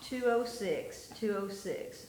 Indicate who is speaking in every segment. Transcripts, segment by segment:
Speaker 1: 206, 206.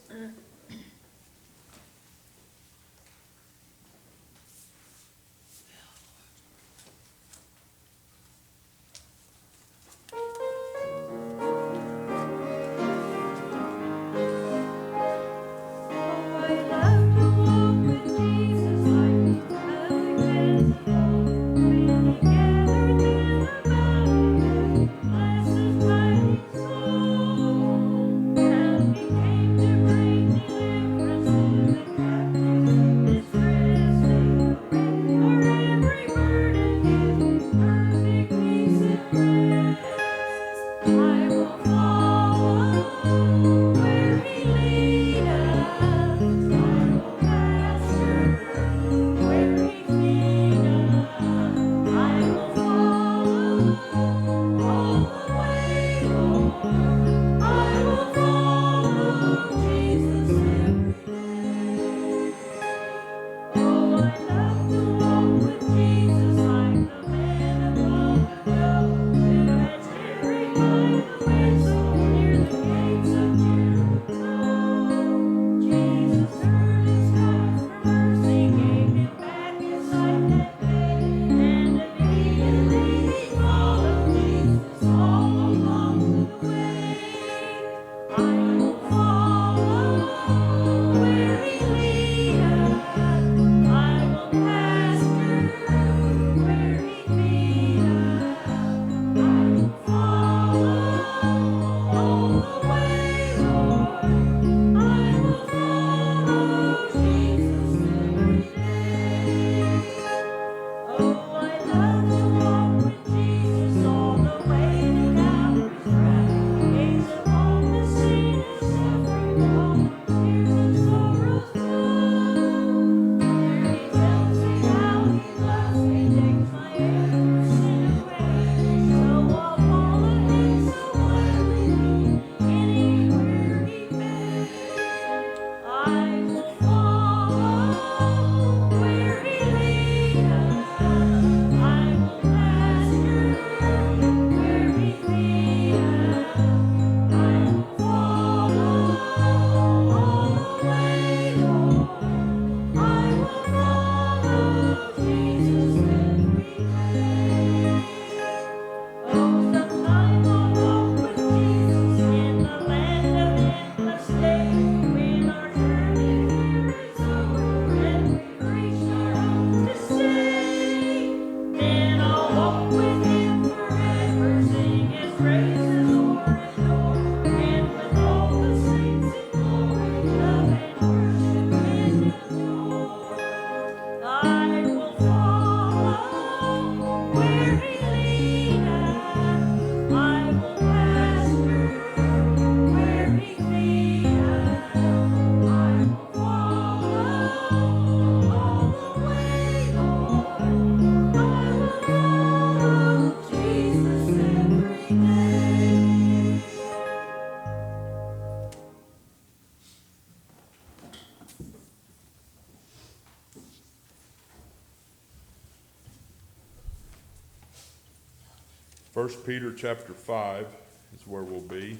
Speaker 2: First Peter chapter 5 is where we'll be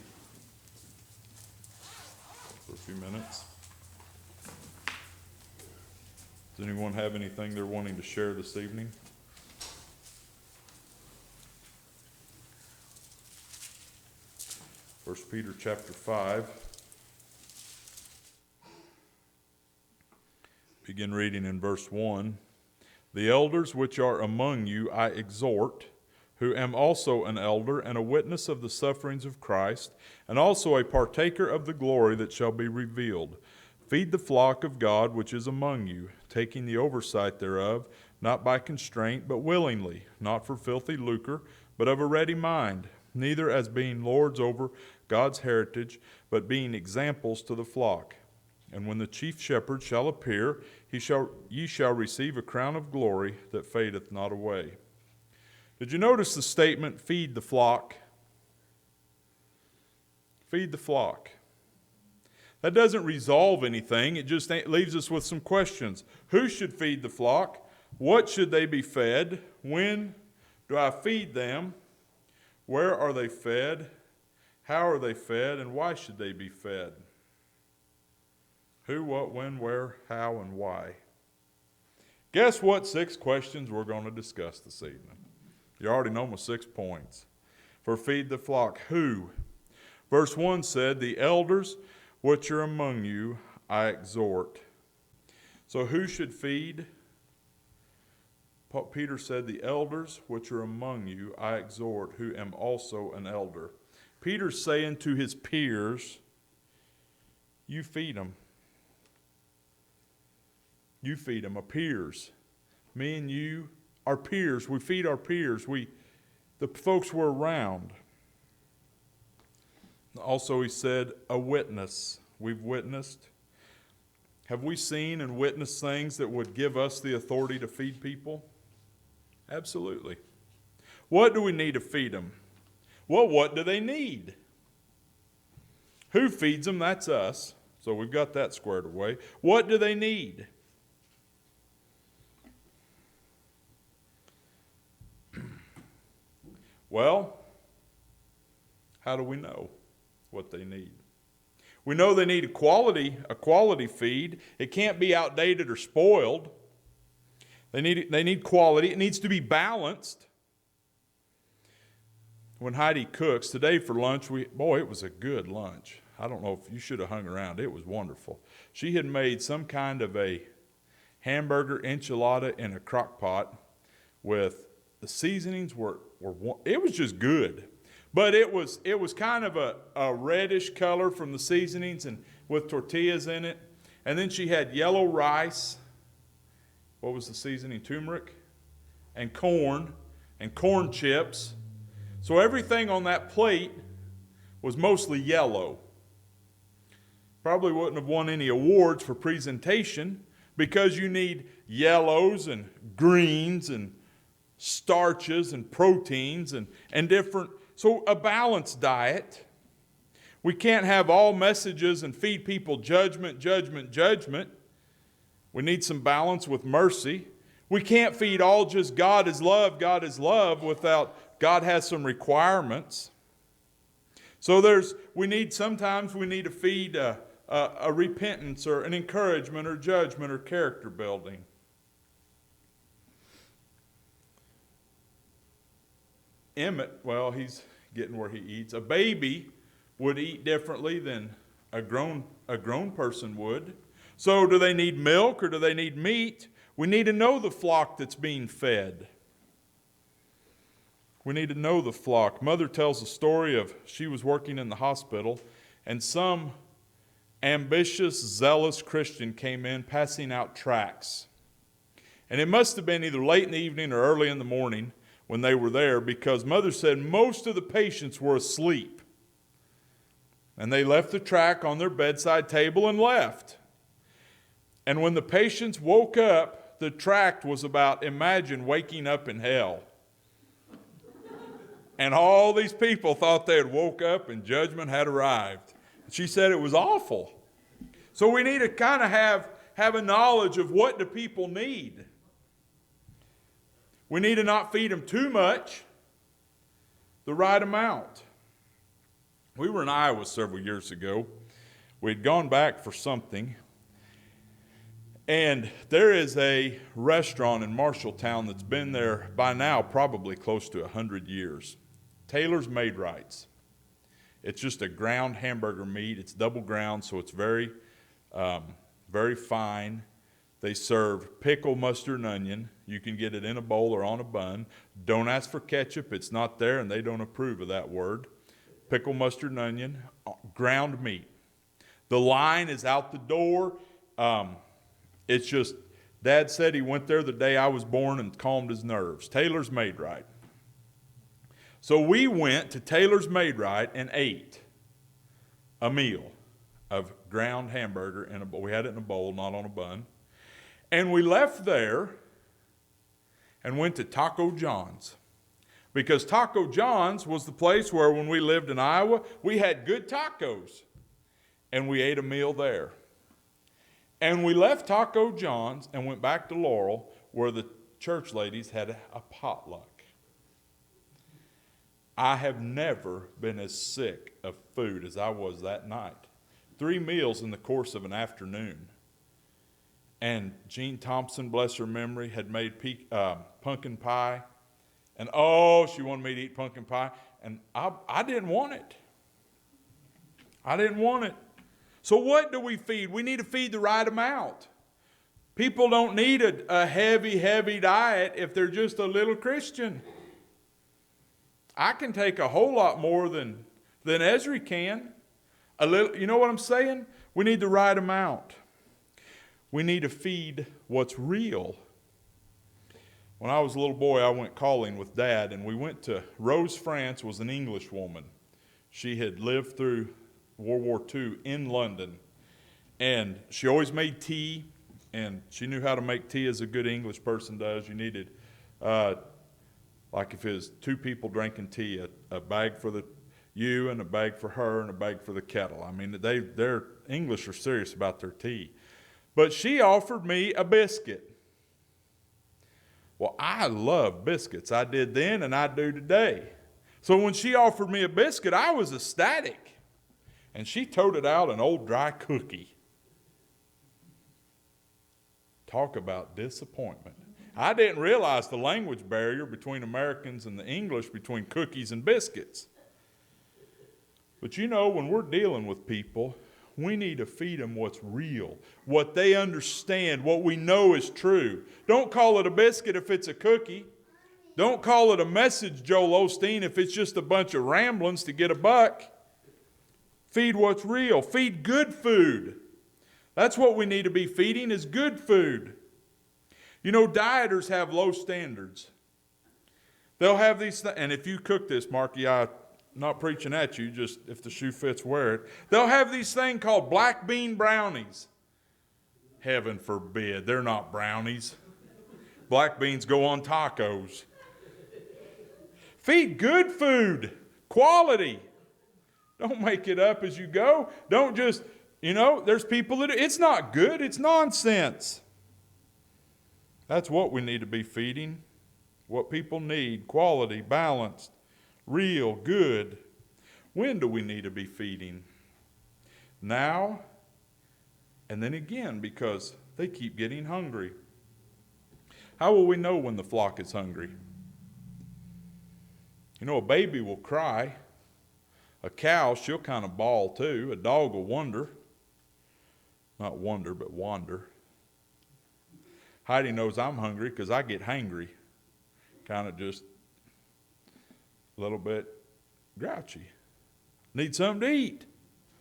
Speaker 2: for a few minutes. Does anyone have anything they're wanting to share this evening? First Peter chapter 5. Begin reading in verse 1. The elders which are among you I exhort, who am also an elder and a witness of the sufferings of Christ, and also a partaker of the glory that shall be revealed. Feed the flock of God which is among you, taking the oversight thereof, not by constraint, but willingly, not for filthy lucre, but of a ready mind, neither as being lords over God's heritage, but being examples to the flock. And when the chief shepherd shall appear, ye shall receive a crown of glory that fadeth not away. Did you notice the statement, feed the flock? Feed the flock. That doesn't resolve anything. It just leaves us with some questions. Who should feed the flock? What should they be fed? When do I feed them? Where are they fed? How are they fed, and why should they be fed? Who, what, when, where, how, and why? Guess what 6 questions we're going to discuss this evening? You already know my 6 points. For feed the flock, who? Verse 1 said, the elders which are among you I exhort. So who should feed? Peter said, the elders which are among you I exhort, who am also an elder. Peter's saying to his peers, you feed them. You feed them, our peers. Me and you, our peers, we feed our peers. The folks we're around. Also, he said, a witness. We've witnessed. Have we seen and witnessed things that would give us the authority to feed people? Absolutely. What do we need to feed them? Well, what do they need? Who feeds them? That's us. So we've got that squared away. What do they need? Well, how do we know what they need? We know they need a quality feed. It can't be outdated or spoiled. They need quality. It needs to be balanced. When Heidi cooks, today for lunch, it was a good lunch. I don't know if you should have hung around. It was wonderful. She had made some kind of a hamburger enchilada in a crock pot with the seasonings it was just good. But it was kind of a reddish color from the seasonings and with tortillas in it. And then she had yellow rice. What was the seasoning? Turmeric and corn chips. So everything on that plate was mostly yellow. Probably wouldn't have won any awards for presentation because you need yellows and greens and starches and proteins and different. So a balanced diet. We can't have all messages and feed people judgment. We need some balance with mercy. We can't feed all just God is love without God has some requirements. So sometimes we need to feed a repentance or an encouragement or judgment or character building. Emmett, well, he's getting where he eats. A baby would eat differently than a grown person would. So do they need milk or do they need meat? We need to know the flock that's being fed. We need to know the flock. Mother tells a story of she was working in the hospital and some ambitious, zealous Christian came in passing out tracts. And it must have been either late in the evening or early in the morning when they were there because Mother said most of the patients were asleep. And they left the tract on their bedside table and left. And when the patients woke up, the tract was about, imagine waking up in hell. And all these people thought they had woke up and judgment had arrived. She said it was awful. So we need to kind of have a knowledge of what do people need. We need to not feed them too much, the right amount. We were in Iowa several years ago. We'd gone back for something. And there is a restaurant in Marshalltown that's been there by now probably close to 100 years. Taylor's Maid-Rights. It's just a ground hamburger meat. It's double ground, so it's very, very fine. They serve pickle, mustard, and onion. You can get it in a bowl or on a bun. Don't ask for ketchup. It's not there, and they don't approve of that word. Pickle, mustard, and onion, ground meat. The line is out the door. It's just, Dad said he went there the day I was born and calmed his nerves. Taylor's Maid-Right. So we went to Taylor's Maid-Right and ate a meal of ground hamburger in a bowl. We had it in a bowl, not on a bun. And we left there and went to Taco John's. Because Taco John's was the place where when we lived in Iowa, we had good tacos. And we ate a meal there. And we left Taco John's and went back to Laurel where the church ladies had a potluck. I have never been as sick of food as I was that night. 3 meals in the course of an afternoon. And Jean Thompson, bless her memory, had made pumpkin pie. And she wanted me to eat pumpkin pie. And I didn't want it. I didn't want it. So what do we feed? We need to feed the right amount. People don't need a heavy, heavy diet if they're just a little Christian. I can take a whole lot more than Ezra can. A little, you know what I'm saying? We need the right amount. We need to feed what's real. When I was a little boy, I went calling with Dad, and we went to Rose France, was an English woman. She had lived through World War II in London, and she always made tea, and she knew how to make tea as a good English person does. You needed, like if it was 2 people drinking tea, a bag for you and a bag for her and a bag for the kettle. I mean, they're English are serious about their tea. But she offered me a biscuit. Well, I love biscuits. I did then and I do today. So when she offered me a biscuit, I was ecstatic. And she toted out an old dry cookie. Talk about disappointment. I didn't realize the language barrier between Americans and the English between cookies and biscuits. But you know, when we're dealing with people, we need to feed them what's real, what they understand, what we know is true. Don't call it a biscuit if it's a cookie. Don't call it a message, Joel Osteen, if it's just a bunch of ramblings to get a buck. Feed what's real. Feed good food. That's what we need to be feeding, is good food. You know, dieters have low standards. They'll have these and if you cook this, Marky, I'm not preaching at you, just if the shoe fits, wear it. They'll have these things called black bean brownies. Heaven forbid, they're not brownies. Black beans go on tacos. Feed good food, quality. Don't make it up as you go. Don't just, there's people that, it's not good, it's nonsense. That's what we need to be feeding. What people need, quality, balanced, real, good. When do we need to be feeding? Now and then again, because they keep getting hungry. How will we know when the flock is hungry? A baby will cry. A cow, she'll kind of bawl too. A dog will wonder. Not wonder, but wander. Heidi knows I'm hungry because I get hangry. Kind of just a little bit grouchy. Need something to eat.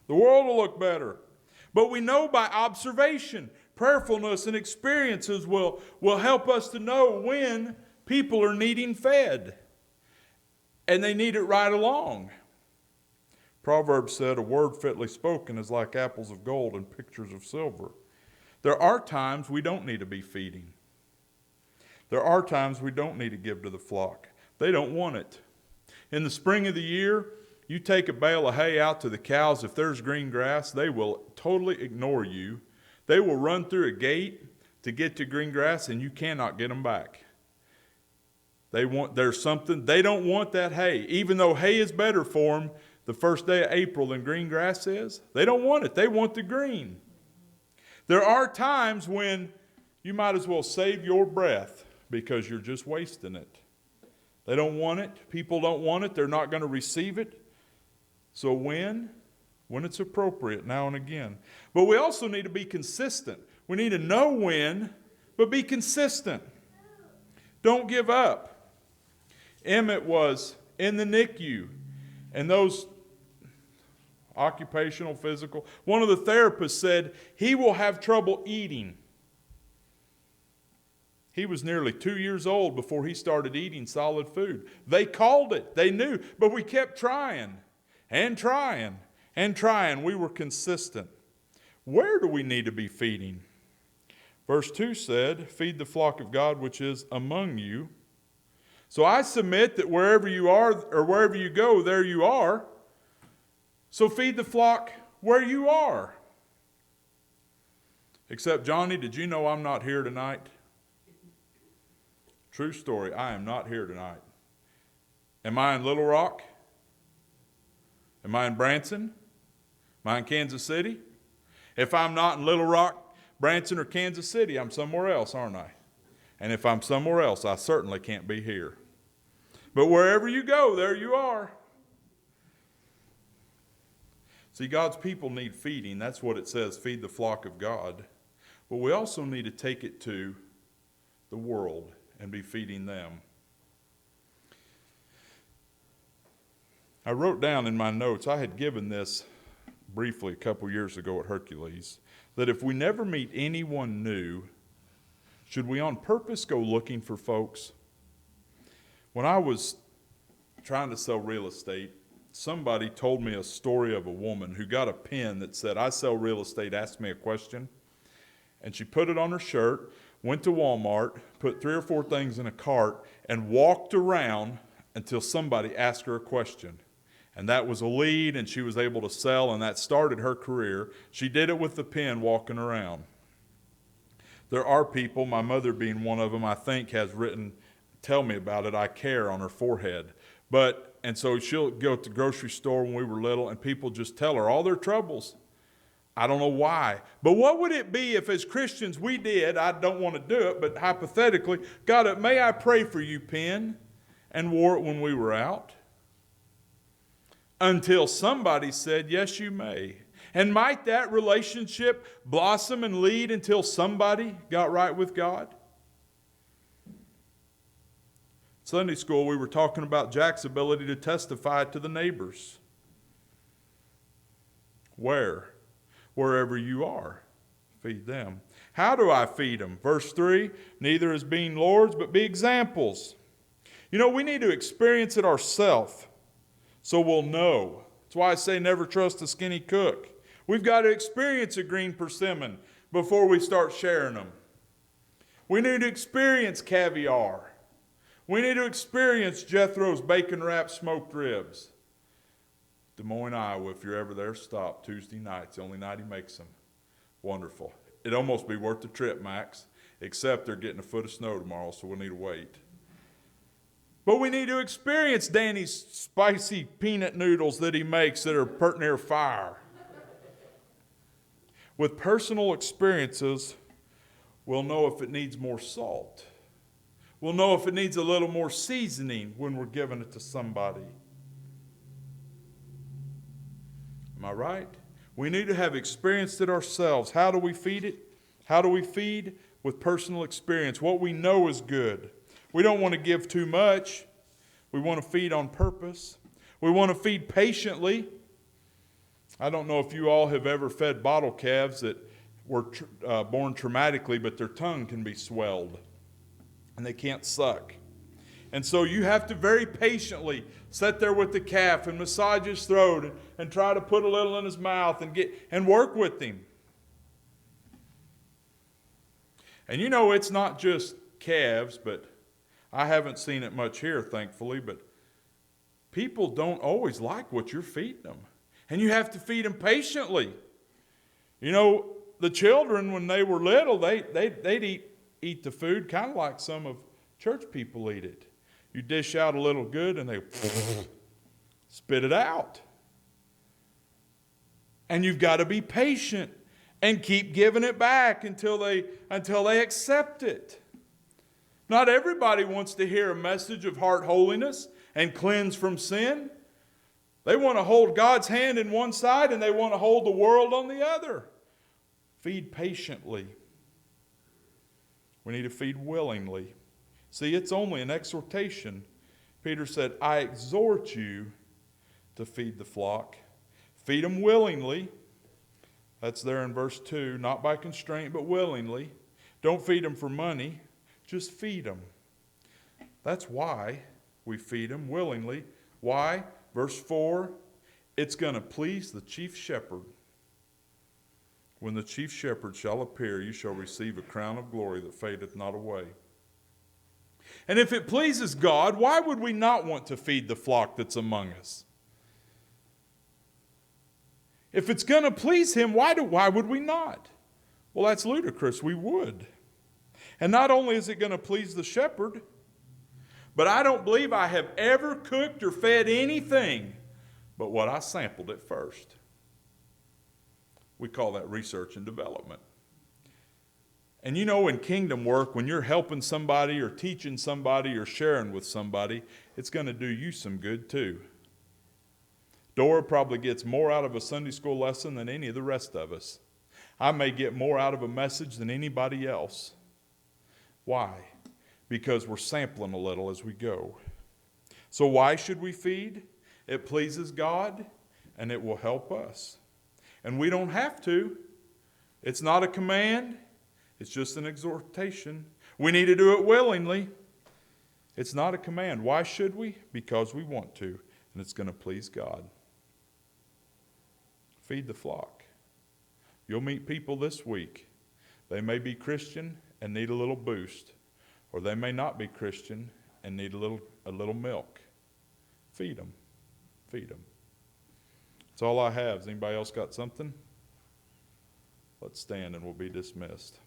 Speaker 2: The world will look better. But we know by observation, prayerfulness, and experiences will help us to know when people are needing fed. And they need it right along. Proverbs said, a word fitly spoken is like apples of gold and pictures of silver. There are times we don't need to be feeding. There are times we don't need to give to the flock. They don't want it. In the spring of the year, you take a bale of hay out to the cows. If there's green grass, they will totally ignore you. They will run through a gate to get to green grass, and you cannot get them back. There's something, they don't want that hay. Even though hay is better for them the first day of April than green grass is, they don't want it. They want the green. There are times when you might as well save your breath because you're just wasting it. They don't want it. People don't want it. They're not going to receive it. So when it's appropriate, now and again. But we also need to be consistent. We need to know when, but be consistent. Don't give up. Emmett was in the NICU, and those occupational, physical, one of the therapists said he will have trouble eating. He was nearly 2 years old before he started eating solid food. They called it. They knew. But we kept trying and trying and trying. We were consistent. Where do we need to be feeding? Verse 2 said, feed the flock of God which is among you. So I submit that wherever you are or wherever you go, there you are. So feed the flock where you are. Except, Johnny, did you know I'm not here tonight? True story, I am not here tonight. Am I in Little Rock? Am I in Branson? Am I in Kansas City? If I'm not in Little Rock, Branson, or Kansas City, I'm somewhere else, aren't I? And if I'm somewhere else, I certainly can't be here. But wherever you go, there you are. See, God's people need feeding. That's what it says, feed the flock of God. But we also need to take it to the world and be feeding them. I wrote down in my notes, I had given this briefly a couple years ago at Hercules, that if we never meet anyone new, should we on purpose go looking for folks? When I was trying to sell real estate, somebody told me a story of a woman who got a pen that said, "I sell real estate, ask me a question." And she put it on her shirt, went to Walmart, put 3 or 4 things in a cart, and walked around until somebody asked her a question. And that was a lead, and she was able to sell, and that started her career. She did it with the pen walking around. There are people, my mother being one of them, I think has written, "Tell me about it, I care," on her forehead. And so she'll go to the grocery store when we were little, and people just tell her all their troubles. I don't know why. But what would it be if as Christians we did, I don't want to do it, but hypothetically, God, may I pray for you, pen, and wore it when we were out? Until somebody said, "Yes, you may." And might that relationship blossom and lead until somebody got right with God? Sunday school, we were talking about Jack's ability to testify to the neighbors. Where? Wherever you are, feed them. How do I feed them? Verse 3, neither as being lords, but be examples. You know, we need to experience it ourselves so we'll know. That's why I say never trust a skinny cook. We've got to experience a green persimmon before we start sharing them. We need to experience caviar. We need to experience Jethro's bacon-wrapped smoked ribs. Des Moines, Iowa, if you're ever there, stop. Tuesday nights, the only night he makes them. Wonderful. It'd almost be worth the trip, Max, except they're getting a foot of snow tomorrow, so we'll need to wait. But we need to experience Danny's spicy peanut noodles that he makes that are pert near fire. With personal experiences, we'll know if it needs more salt. We'll know if it needs a little more seasoning when we're giving it to somebody. Am I right? We need to have experienced it ourselves. How do we feed it? How do we feed? With personal experience. What we know is good. We don't want to give too much. We want to feed on purpose. We want to feed patiently. I don't know if you all have ever fed bottle calves that were born traumatically, but their tongue can be swelled and they can't suck. And so you have to very patiently sit there with the calf and massage his throat and try to put a little in his mouth and work with him. And you know, it's not just calves, but I haven't seen it much here, thankfully, but people don't always like what you're feeding them. And you have to feed them patiently. You know, the children, when they were little, they'd eat the food kind of like some of church people eat it. You dish out a little good and they spit it out. And you've got to be patient and keep giving it back until they accept it. Not everybody wants to hear a message of heart holiness and cleanse from sin. They want to hold God's hand in one side and they want to hold the world on the other. Feed patiently. We need to feed willingly. See, it's only an exhortation. Peter said, I exhort you to feed the flock. Feed them willingly. That's there in verse 2. Not by constraint, but willingly. Don't feed them for money. Just feed them. That's why we feed them willingly. Why? Verse 4, it's going to please the chief shepherd. When the chief shepherd shall appear, you shall receive a crown of glory that fadeth not away. And if it pleases God, why would we not want to feed the flock that's among us? If it's going to please him, why would we not? Well, that's ludicrous. We would. And not only is it going to please the shepherd, But I don't believe I have ever cooked or fed anything but what I sampled at first. We call that research and development. And you know, in kingdom work, when you're helping somebody or teaching somebody or sharing with somebody, it's going to do you some good too. Dora probably gets more out of a Sunday school lesson than any of the rest of us. I may get more out of a message than anybody else. Why? Because we're sampling a little as we go. So why should we feed? It pleases God, and it will help us. And we don't have to. It's not a command. It's just an exhortation. We need to do it willingly. It's not a command. Why should we? Because we want to, and it's going to please God. Feed the flock. You'll meet people this week. They may be Christian and need a little boost, or they may not be Christian and need a little milk. Feed them. Feed them. That's all I have. Has anybody else got something? Let's stand and we'll be dismissed.